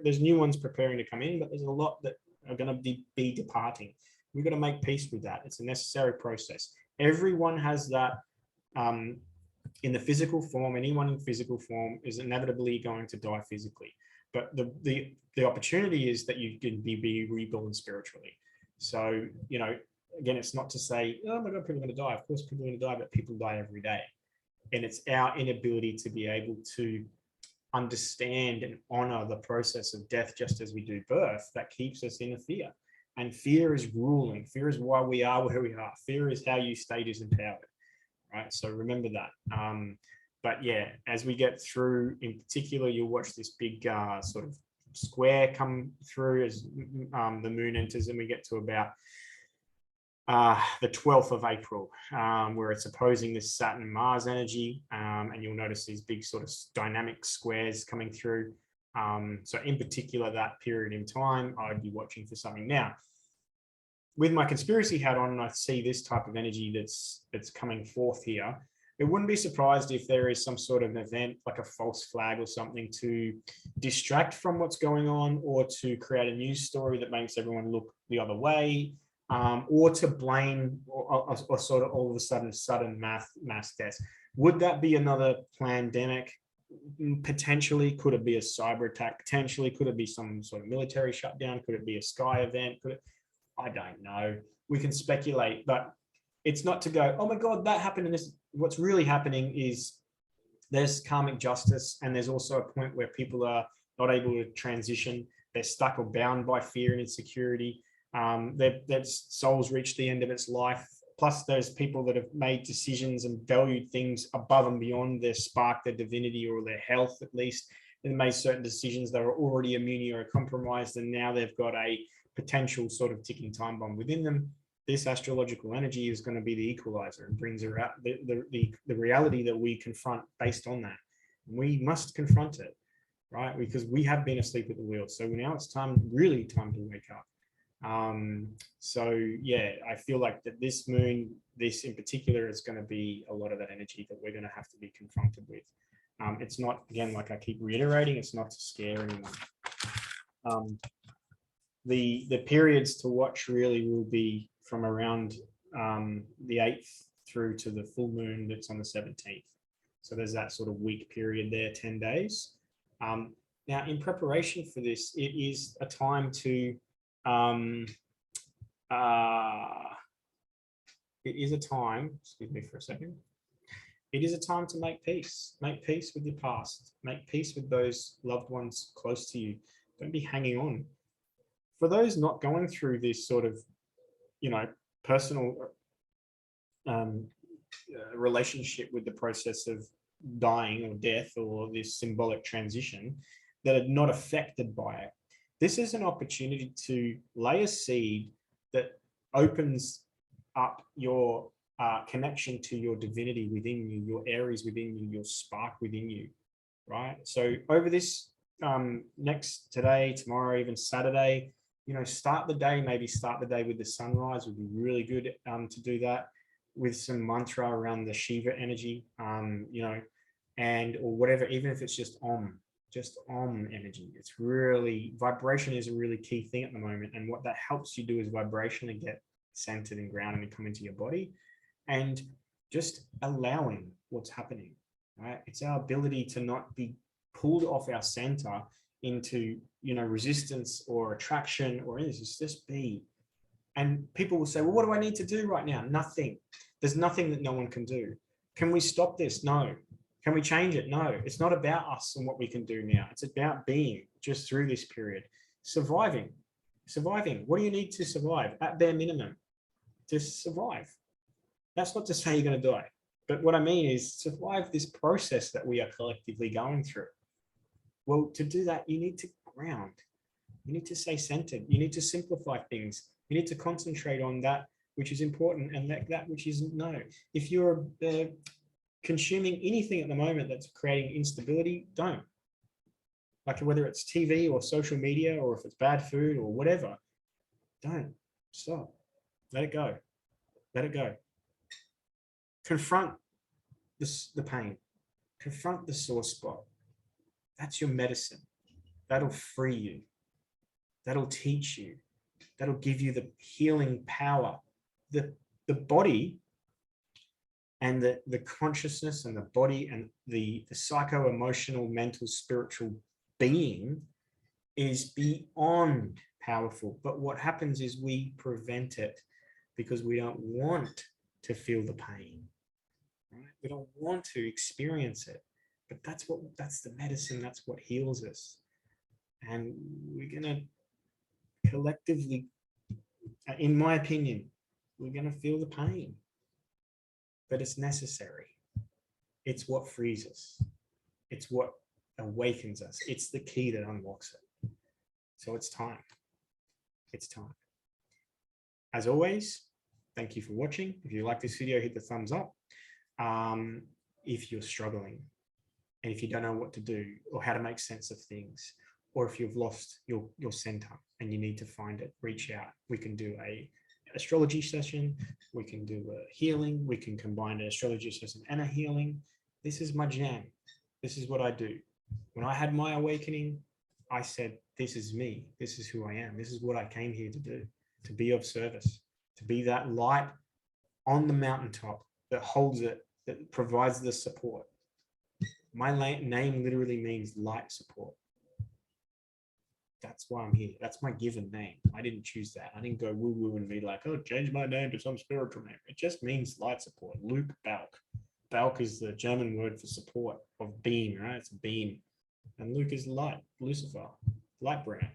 There's new ones preparing to come in, but there's a lot that are going to be departing. We've got to make peace with that. It's a necessary process. Everyone has that in the physical form. Anyone in physical form is inevitably going to die physically. But the opportunity is that you can be reborn spiritually. So, again, it's not to say, oh my God, people are going to die. Of course, people are going to die, but people die every day. And it's our inability to be able to understand and honor the process of death just as we do birth that keeps us in a fear. And fear is ruling. Fear is why we are where we are. Fear is how you stay disempowered, right? So remember that. But yeah, as we get through, in particular, you'll watch this big sort of square come through as the moon enters, and we get to about the 12th of April, where it's opposing this Saturn-Mars energy, and you'll notice these big sort of dynamic squares coming through. So in particular, that period in time, I'd be watching for something. Now, with my conspiracy hat on, and I see this type of energy that's coming forth here, it wouldn't be surprised if there is some sort of event, like a false flag or something, to distract from what's going on, or to create a news story that makes everyone look the other way, or to blame, or sort of all of a sudden mass deaths. Would that be another pandemic? Potentially, could it be a cyber attack? Potentially, could it be some sort of military shutdown? Could it be a sky event? I don't know. We can speculate, but it's not to go, oh my God, that happened. And this, what's really happening is there's karmic justice, and there's also a point where people are not able to transition. They're stuck or bound by fear and insecurity. Their soul's reached the end of its life. Plus, there's people that have made decisions and valued things above and beyond their spark, their divinity, or their health, at least. And made certain decisions that are already immune or compromised, and now they've got a potential sort of ticking time bomb within them. This astrological energy is going to be the equalizer and brings around the reality that we confront based on that. We must confront it, right? Because we have been asleep at the wheel. So now it's really time to wake up. So yeah, I feel like that this moon, this in particular, is going to be a lot of that energy that we're going to have to be confronted with. It's not, again, like I keep reiterating, it's not to scare anyone. The periods to watch really will be from around the 8th through to the full moon that's on the 17th. So there's that sort of week period there, 10 days. Now, in preparation for this, it is a time to it is a time, excuse me for a second, it is a time to make peace with your past, make peace with those loved ones close to you. Don't be hanging on. For those not going through this sort of, personal relationship with the process of dying or death, or this symbolic transition, that are not affected by it, this is an opportunity to lay a seed that opens up your connection to your divinity within you, your Aries within you, your spark within you, right? So over this today, tomorrow, even Saturday, start the day with the sunrise. Would be really good to do that with some mantra around the Shiva energy, and or whatever, even if it's just Om energy. It's really, vibration is a really key thing at the moment. And what that helps you do is vibration and get centered and grounded and come into your body, and just allowing what's happening, right? It's our ability to not be pulled off our center into, resistance or attraction or anything. Just be. And people will say, well, what do I need to do right now? Nothing. There's nothing that no one can do. Can we stop this? No. Can we change it? No. It's not about us and what we can do now. It's about being just through this period. Surviving. What do you need to survive? At bare minimum, just survive. That's not to say you're going to die. But what I mean is survive this process that we are collectively going through. Well, to do that, you need to ground. You need to stay centered. You need to simplify things. You need to concentrate on that which is important and that which isn't. No. If you're consuming anything at the moment that's creating instability, don't. Like whether it's TV or social media, or if it's bad food or whatever, don't. Stop. Let it go. Let it go. Confront the pain. Confront the sore spot. That's your medicine. That'll free you. That'll teach you. That'll give you the healing power. The body and the consciousness and the body and the psycho-emotional, mental, spiritual being is beyond powerful. But what happens is we prevent it because we don't want to feel the pain. Right? We don't want to experience it. But that's the medicine. That's what heals us. And we're going to collectively, in my opinion, we're going to feel the pain. But it's necessary. It's what frees us. It's what awakens us. It's the key that unlocks it. So it's time. It's time. As always, thank you for watching. If you like this video, hit the thumbs up. If you're struggling, and if you don't know what to do or how to make sense of things, or if you've lost your center and you need to find it, reach out. We can do a astrology session. We can do a healing. We can combine an astrology session and a healing. This is my jam. This is what I do. When I had my awakening, I said, this is me. This is who I am. This is what I came here to do, to be of service, to be that light on the mountaintop that holds it, that provides the support. My name literally means light support. That's why I'm here. That's my given name. I didn't choose that. I didn't go woo woo and be like, oh, change my name to some spiritual name. It just means light support. Luke Balk. Balk is the German word for support of beam, right? It's a beam. And Luke is light, Lucifer, light bringer.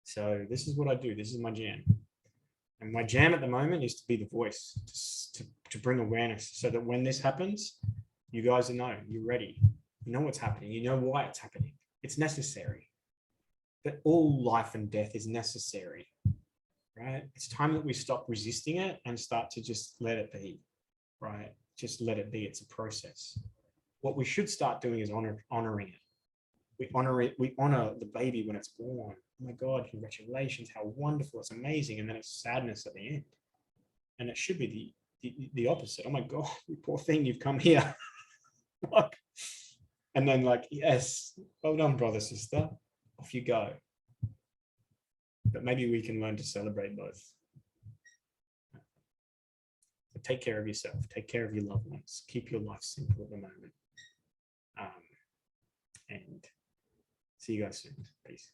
So this is what I do. This is my jam. And my jam at the moment is to be the voice, to bring awareness so that when this happens, you guys know, you're ready. You know what's happening. You know why it's happening. It's necessary. But all life and death is necessary, right? It's time that we stop resisting it and start to just let it be, right? Just let it be. It's a process. What we should start doing is honoring it. We honor it. We honor the baby when it's born. Oh my God, congratulations! How wonderful! It's amazing. And then it's sadness at the end. And it should be the opposite. Oh my God, you poor thing, you've come here. And then like, yes, well done, brother, sister. Off you go. But maybe we can learn to celebrate both. So take care of yourself. Take care of your loved ones. Keep your life simple at the moment. And see you guys soon. Peace.